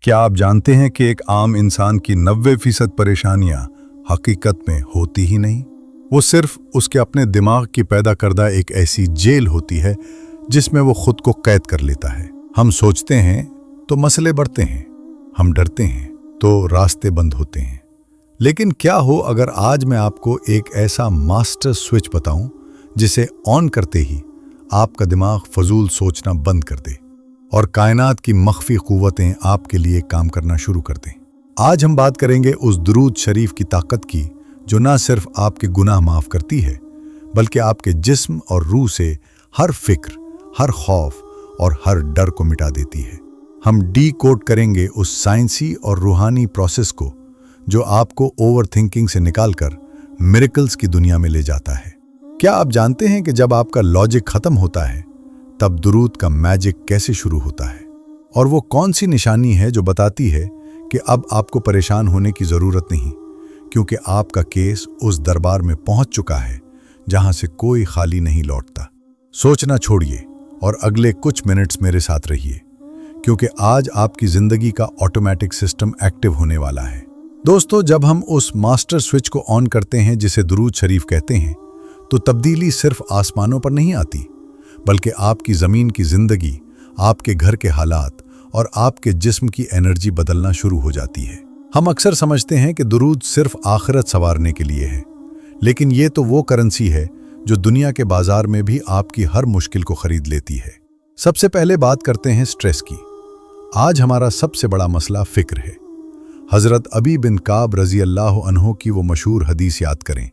क्या आप जानते हैं कि एक आम इंसान की 90% परेशानियां हकीकत में होती ही नहीं? वो सिर्फ उसके अपने दिमाग की पैदा करदा एक ऐसी जेल होती है जिसमें वो खुद को कैद कर लेता है। हम सोचते हैं तो मसले बढ़ते हैं, हम डरते हैं तो रास्ते बंद होते हैं। लेकिन क्या हो अगर आज मैं आपको एक ऐसा मास्टर स्विच बताऊं जिसे ऑन करते ही आपका दिमाग फजूल सोचना बंद कर दे और कायनात की मख्फी कुव्वतें आपके लिए काम करना शुरू कर दें। आज हम बात करेंगे उस दुरूद शरीफ की ताकत की जो ना सिर्फ आपके गुनाह माफ करती है बल्कि आपके जिस्म और रूह से हर फिक्र, हर खौफ और हर डर को मिटा देती है। हम डी कोड करेंगे उस साइंसी और रूहानी प्रोसेस को जो आपको ओवर थिंकिंग से निकालकर मिरेकल्स की दुनिया में ले जाता है। क्या आप जानते हैं कि जब आपका लॉजिक खत्म होता है तब दुरूद का मैजिक कैसे शुरू होता है? और वो कौन सी निशानी है जो बताती है कि अब आपको परेशान होने की जरूरत नहीं, क्योंकि आपका केस उस दरबार में पहुंच चुका है जहां से कोई खाली नहीं लौटता। सोचना छोड़िए और अगले कुछ मिनट्स मेरे साथ रहिए, क्योंकि आज आपकी जिंदगी का ऑटोमेटिक सिस्टम एक्टिव होने वाला है। दोस्तों, जब हम उस मास्टर स्विच को ऑन करते हैं जिसे दुरूद शरीफ कहते हैं, तो तब्दीली सिर्फ आसमानों पर नहीं आती बल्कि आपकी ज़मीन की ज़िंदगी, आपके घर के हालात और आपके जिस्म की एनर्जी बदलना शुरू हो जाती है। हम अक्सर समझते हैं कि दुरूद सिर्फ आखिरत संवारने के लिए है, लेकिन ये तो वो करेंसी है जो दुनिया के बाजार में भी आपकी हर मुश्किल को खरीद लेती है। सबसे पहले बात करते हैं स्ट्रेस की। आज हमारा सबसे बड़ा मसला फिक्र है। हज़रत अबी बिन काब रज़ी अल्लाह अन्हो की वो मशहूर हदीस याद करें।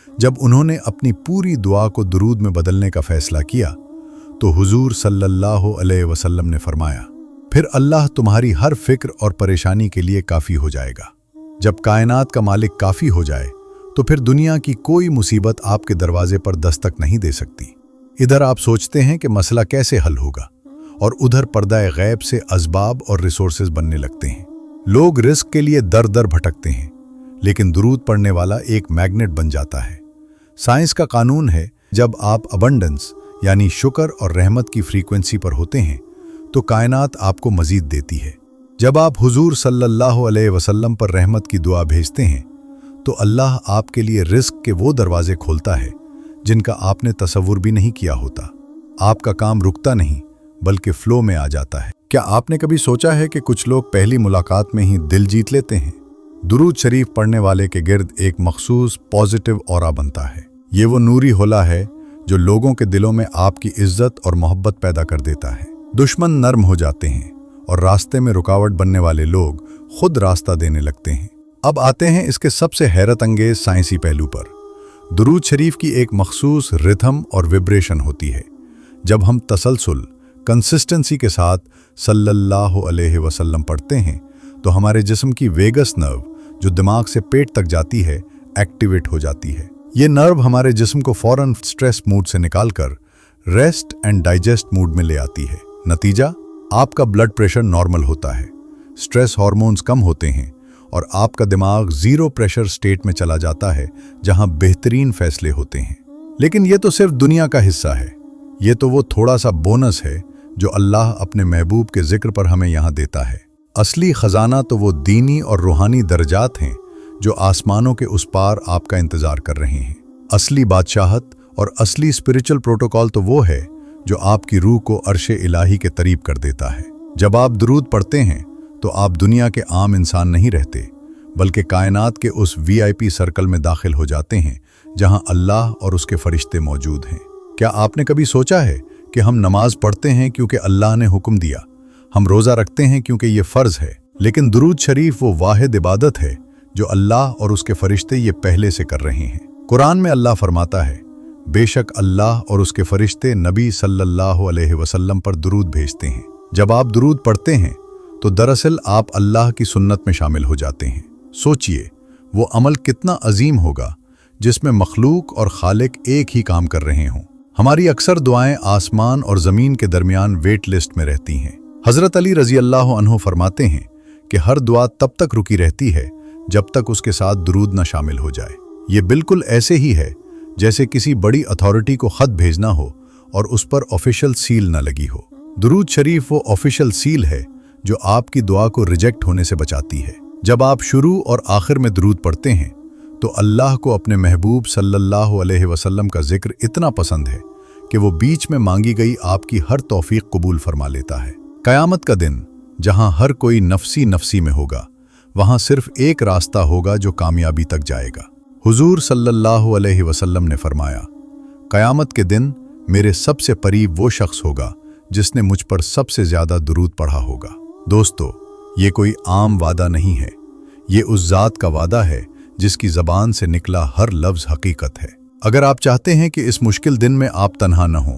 जब उन्होंने अपनी पूरी दुआ को दुरूद में बदलने का फैसला किया तो हुजूर सल्लल्लाहु अलैहि वसल्लम ने फरमाया, फिर अल्लाह तुम्हारी हर फिक्र और परेशानी के लिए काफ़ी हो जाएगा। जब कायनात का मालिक काफ़ी हो जाए तो फिर दुनिया की कोई मुसीबत आपके दरवाजे पर दस्तक नहीं दे सकती। इधर आप सोचते हैं कि मसला कैसे हल होगा और उधर पर्दाए गैब से असबाब और रिसोर्सेज बनने लगते हैं। लोग रिस्क के लिए दर दर भटकते हैं, लेकिन दुरूद पढ़ने वाला एक मैग्नेट बन जाता है। साइंस का कानून है, जब आप अबंडेंस यानी शुक्र और रहमत की फ्रीक्वेंसी पर होते हैं तो कायनात आपको मजीद देती है। जब आप हुजूर सल्लल्लाहु अलैहि वसल्लम पर रहमत की दुआ भेजते हैं तो अल्लाह आपके लिए रिस्क के वो दरवाजे खोलता है जिनका आपने तसव्वुर भी नहीं किया होता। आपका काम रुकता नहीं बल्कि फ्लो में आ जाता है। क्या आपने कभी सोचा है कि कुछ लोग पहली मुलाकात में ही दिल जीत लेते हैं? दुरूद शरीफ पढ़ने वाले के गिर्द एक मखसूस पॉजिटिव ऑरा बनता है। ये वो नूरी होला है जो लोगों के दिलों में आपकी इज्जत और मोहब्बत पैदा कर देता है। दुश्मन नर्म हो जाते हैं और रास्ते में रुकावट बनने वाले लोग खुद रास्ता देने लगते हैं। अब आते हैं इसके सबसे हैरत अंगेज साइंसी पहलू पर। दुरूद शरीफ की एक मखसूस रिथम और विब्रेशन होती है। जब हम तसलसल, कंसिस्टेंसी के साथ सल्लल्लाहु अलैहि वसल्लम पढ़ते हैं तो हमारे जिस्म की वेगस नर्व जो दिमाग से पेट तक जाती है एक्टिवेट हो जाती है। ये नर्व हमारे जिस्म को फौरन स्ट्रेस मूड से निकालकर रेस्ट एंड डाइजेस्ट मूड में ले आती है। नतीजा, आपका ब्लड प्रेशर नॉर्मल होता है, स्ट्रेस हार्मोन्स कम होते हैं और आपका दिमाग जीरो प्रेशर स्टेट में चला जाता है जहां बेहतरीन फैसले होते हैं। लेकिन ये तो सिर्फ दुनिया का हिस्सा है। ये तो वो थोड़ा सा बोनस है जो अल्लाह अपने महबूब के जिक्र पर हमें यहाँ देता है। असली खजाना तो वो दीनी और रूहानी दर्जात हैं जो आसमानों के उस पार आपका इंतजार कर रहे हैं। असली बादशाहत और असली स्पिरिचुअल प्रोटोकॉल तो वो है जो आपकी रूह को अर्शे इलाही के करीब कर देता है। जब आप दुरूद पढ़ते हैं तो आप दुनिया के आम इंसान नहीं रहते बल्कि कायनात के उस VIP सर्कल में दाखिल हो जाते हैं जहां अल्लाह और उसके फरिश्ते मौजूद हैं। क्या आपने कभी सोचा है कि हम नमाज पढ़ते हैं क्योंकि अल्लाह ने हुक्म दिया, हम रोज़ा रखते हैं क्योंकि ये फ़र्ज़ है, लेकिन दुरूद शरीफ वो वाहिद इबादत है जो अल्लाह और उसके फरिश्ते ये पहले से कर रहे हैं। कुरान में अल्लाह फरमाता है, बेशक अल्लाह और उसके फरिश्ते नबी सल्लल्लाहु अलैहि वसल्लम पर दुरूद भेजते हैं। जब आप दुरूद पढ़ते हैं तो दरअसल आप अल्लाह की सुन्नत में शामिल हो जाते हैं। सोचिए, वो अमल कितना अजीम होगा जिसमें मखलूक और खालिक एक ही काम कर रहे हों। हमारी अक्सर दुआएं आसमान और ज़मीन के दरमियान वेट लिस्ट में रहती हैं। हज़रत अली रज़ी अल्लाह अन्हु फरमाते हैं कि हर दुआ तब तक रुकी रहती है जब तक उसके साथ दुरूद न शामिल हो जाए। ये बिल्कुल ऐसे ही है जैसे किसी बड़ी अथॉरिटी को खत भेजना हो और उस पर ऑफिशियल सील न लगी हो। दुरूद शरीफ वो ऑफिशियल सील है जो आपकी दुआ को रिजेक्ट होने से बचाती है। जब आप शुरू और आखिर में दुरूद पढ़ते हैं तो अल्लाह को अपने महबूब सल्लल्लाहु अलैहि वसल्लम का जिक्र इतना पसंद है कि वो बीच में मांगी गई आपकी हर तौफीक कबूल फरमा लेता है। क़यामत का दिन जहां हर कोई नफसी नफसी में होगा, वहां सिर्फ एक रास्ता होगा जो कामयाबी तक जाएगा। हुजूर सल्लल्लाहु अलैहि वसल्लम ने फरमाया, क़यामत के दिन मेरे सबसे करीब वो शख्स होगा जिसने मुझ पर सबसे ज्यादा दुरूद पढ़ा होगा। दोस्तों, ये कोई आम वादा नहीं है, ये उस ज़ात का वादा है जिसकी ज़बान से निकला हर लफ्ज़ हकीकत है। अगर आप चाहते हैं कि इस मुश्किल दिन में आप तन्हा न हों,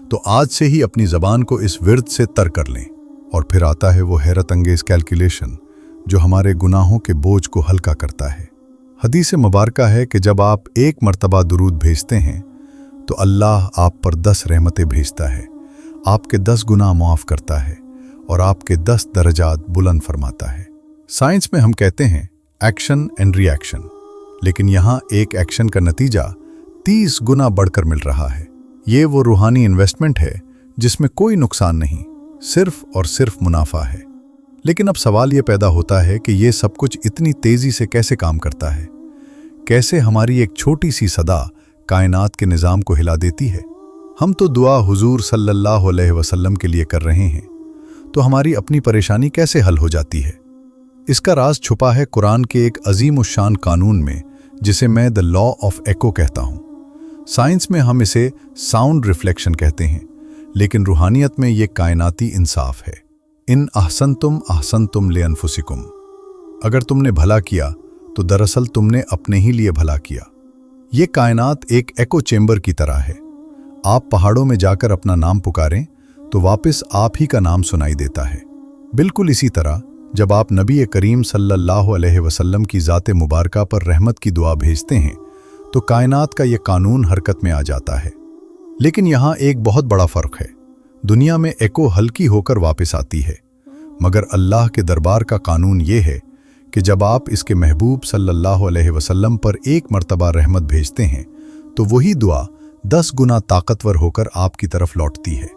तो आज से ही अपनी ज़बान को इस विर्द से तर कर लें। और फिर आता है वो हैरत अंगेज़ कैलकुलेशन जो हमारे गुनाहों के बोझ को हल्का करता है। हदीस मुबारका है कि जब आप एक मर्तबा दुरूद भेजते हैं तो अल्लाह आप पर 10 रहमतें भेजता है, आपके 10 गुनाह माफ़ करता है और आपके 10 दर्जात बुलंद फरमाता है। साइंस में हम कहते हैं एक्शन एंड रिएक्शन, लेकिन यहाँ एक एक्शन का नतीजा 30 गुना बढ़कर मिल रहा है। ये वो रूहानी इन्वेस्टमेंट है जिसमें कोई नुकसान नहीं, सिर्फ और सिर्फ मुनाफा है। लेकिन अब सवाल ये पैदा होता है कि ये सब कुछ इतनी तेजी से कैसे काम करता है? कैसे हमारी एक छोटी सी सदा कायनात के निज़ाम को हिला देती है? हम तो दुआ हुजूर सल्लल्लाहु अलैहि वसल्लम के लिए कर रहे हैं, तो हमारी अपनी परेशानी कैसे हल हो जाती है? इसका राज छुपा है कुरान के एक अजीम उश्शान कानून में, जिसे मैं द लॉ ऑफ एको कहता हूँ। साइंस में हम इसे साउंड रिफ्लेक्शन कहते हैं, लेकिन रूहानियत में ये कायनाती इंसाफ है। इन अहसनतुम ले अनफुसिकुम, अगर तुमने भला किया तो दरअसल तुमने अपने ही लिए भला किया। ये कायनात एक एको चेंबर की तरह है। आप पहाड़ों में जाकर अपना नाम पुकारें तो वापस आप ही का नाम सुनाई देता है। बिल्कुल इसी तरह जब आप नबी करीम सल्लल्लाहु अलैहि वसल्लम की ज़ाते मुबारका पर रहमत की दुआ भेजते हैं तो कायनात का ये कानून हरकत में आ जाता है। लेकिन यहाँ एक बहुत बड़ा फ़र्क है। दुनिया में एको हल्की होकर वापस आती है, मगर अल्लाह के दरबार का कानून ये है कि जब आप इसके महबूब सल्लल्लाहु अलैहि वसल्लम पर एक मर्तबा रहमत भेजते हैं तो वही दुआ 10 गुना ताकतवर होकर आपकी तरफ लौटती है।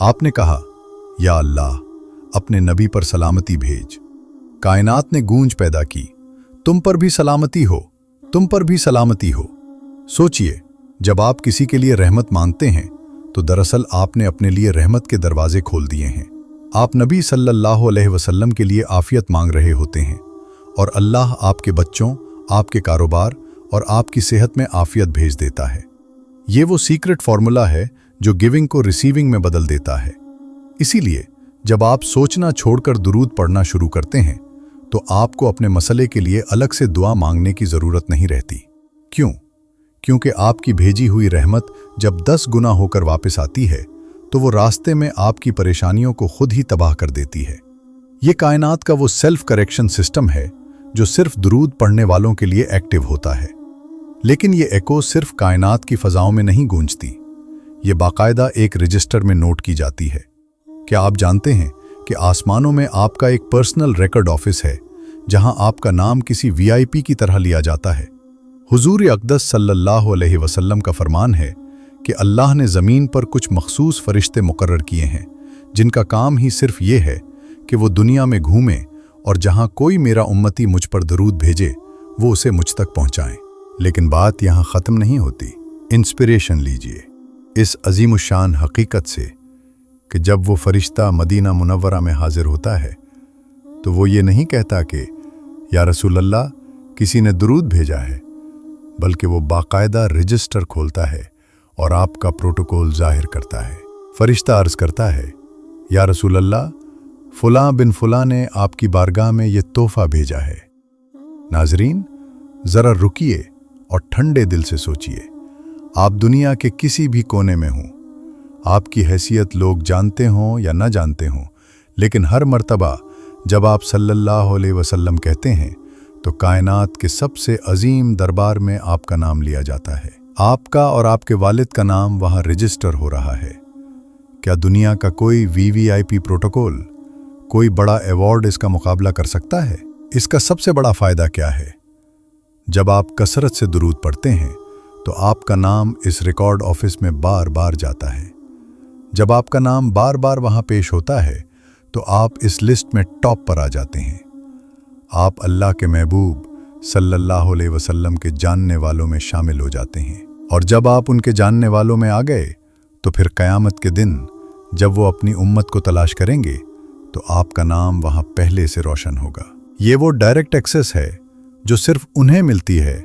आपने कहा, या अल्लाह अपने नबी पर सलामती भेज। कायनात ने गूंज पैदा की, तुम पर भी सलामती हो, तुम पर भी सलामती हो। सोचिए, जब आप किसी के लिए रहमत मांगते हैं तो दरअसल आपने अपने लिए रहमत के दरवाजे खोल दिए हैं। आप नबी सल्लल्लाहु अलैहि वसल्लम के लिए आफियत मांग रहे होते हैं और अल्लाह आपके बच्चों, आपके कारोबार और आपकी सेहत में आफियत भेज देता है। ये वो सीक्रेट फॉर्मूला है जो गिविंग को रिसीविंग में बदल देता है। इसीलिए जब आप सोचना छोड़कर दुरूद पढ़ना शुरू करते हैं तो आपको अपने मसले के लिए अलग से दुआ मांगने की ज़रूरत नहीं रहती। क्यों? क्योंकि आपकी भेजी हुई रहमत जब 10 गुना होकर वापस आती है तो वो रास्ते में आपकी परेशानियों को खुद ही तबाह कर देती है। ये कायनात का वो सेल्फ करेक्शन सिस्टम है जो सिर्फ दुरूद पढ़ने वालों के लिए एक्टिव होता है। लेकिन ये एको सिर्फ कायनात की फ़ज़ाओं में नहीं गूंजती, ये बाकायदा एक रजिस्टर में नोट की जाती है। क्या आप जानते हैं कि आसमानों में आपका एक पर्सनल रिकॉर्ड ऑफिस है जहां आपका नाम किसी वीआईपी की तरह लिया जाता है? हुजूर अक़दस सल्लल्लाहु अलैहि वसल्लम का फरमान है कि अल्लाह ने ज़मीन पर कुछ मखसूस फरिश्ते मुकर्रर किए हैं जिनका काम ही सिर्फ ये है कि वो दुनिया में घूमें और जहां कोई मेरा उम्मती मुझ पर दरूद भेजे वो उसे मुझ तक पहुंचाएं। लेकिन बात यहाँ ख़त्म नहीं होती। इंस्पिरेशन लीजिए इस अजीमुशान हकीकत से कि जब वो फरिश्ता मदीना मुनव्वरा में हाजिर होता है तो वो ये नहीं कहता कि या रसूल अल्लाह किसी ने दरूद भेजा है, बल्कि वो बाकायदा रजिस्टर खोलता है और आपका प्रोटोकॉल जाहिर करता है। फरिश्ता अर्ज़ करता है, या रसूल अल्लाह फुलां बिन फुलां ने आपकी बारगाह में ये तोहफा भेजा है। नाजरीन, ज़रा रुकिए और ठंडे दिल से सोचिए। आप दुनिया के किसी भी कोने में हों, आपकी हैसियत लोग जानते हों या न जानते हों, लेकिन हर मर्तबा जब आप सल्लल्लाहु अलैहि वसल्लम कहते हैं तो कायनात के सबसे अजीम दरबार में आपका नाम लिया जाता है। आपका और आपके वालिद का नाम वहाँ रजिस्टर हो रहा है। क्या दुनिया का कोई वीवीआईपी प्रोटोकॉल, कोई बड़ा अवार्ड इसका मुकाबला कर सकता है? इसका सबसे बड़ा फ़ायदा क्या है? जब आप कसरत से दुरूद पढ़ते हैं तो आपका नाम इस रिकॉर्ड ऑफिस में बार बार जाता है। जब आपका नाम बार बार वहाँ पेश होता है तो आप इस लिस्ट में टॉप पर आ जाते हैं। आप अल्लाह के महबूब सल्लल्लाहु अलैहि वसल्लम के जानने वालों में शामिल हो जाते हैं। और जब आप उनके जानने वालों में आ गए तो फिर क़यामत के दिन जब वो अपनी उम्मत को तलाश करेंगे तो आपका नाम वहाँ पहले से रोशन होगा। ये वो डायरेक्ट एक्सेस है जो सिर्फ उन्हें मिलती है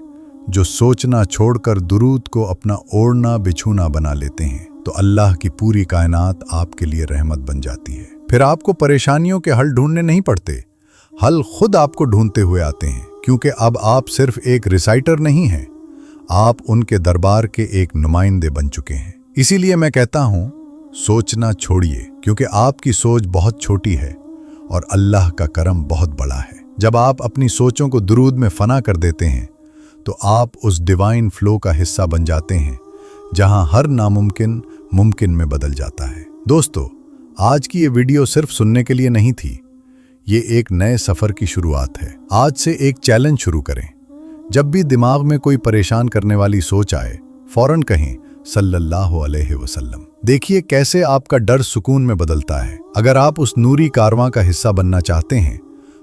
जो सोचना छोड़कर दुरूद को अपना ओढ़ना बिछूना बना लेते हैं। तो अल्लाह की पूरी कायनात आपके लिए रहमत बन जाती है। फिर आपको परेशानियों के हल ढूंढने नहीं पड़ते, हल खुद आपको ढूंढते हुए आते हैं, क्योंकि अब आप सिर्फ एक रिसाइटर नहीं हैं, आप उनके दरबार के एक नुमाइंदे बन चुके हैं। इसीलिए मैं कहता हूँ, सोचना छोड़िए, क्योंकि आपकी सोच बहुत छोटी है और अल्लाह का करम बहुत बड़ा है। जब आप अपनी सोचों को दुरूद में फना कर देते हैं तो आप उस डिवाइन फ्लो का हिस्सा बन जाते हैं जहां हर नामुमकिन मुमकिन में बदल जाता है। दोस्तों, आज की ये वीडियो सिर्फ सुनने के लिए नहीं थी, ये एक नए सफ़र की शुरुआत है। आज से एक चैलेंज शुरू करें। जब भी दिमाग में कोई परेशान करने वाली सोच आए, फौरन कहें सल्लल्लाहु अलैहि वसल्लम। देखिए कैसे आपका डर सुकून में बदलता है। अगर आप उस नूरी कारवां का हिस्सा बनना चाहते हैं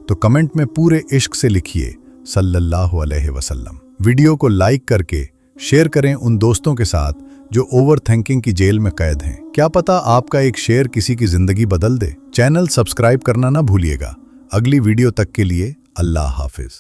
तो कमेंट में पूरे इश्क से लिखिए सल्लल्लाहु अलैहि वसल्लम। वीडियो को लाइक करके शेयर करें उन दोस्तों के साथ जो ओवर थिंकिंग की जेल में कैद हैं। क्या पता आपका एक शेयर किसी की जिंदगी बदल दे। चैनल सब्सक्राइब करना ना भूलिएगा। अगली वीडियो तक के लिए अल्लाह हाफिज।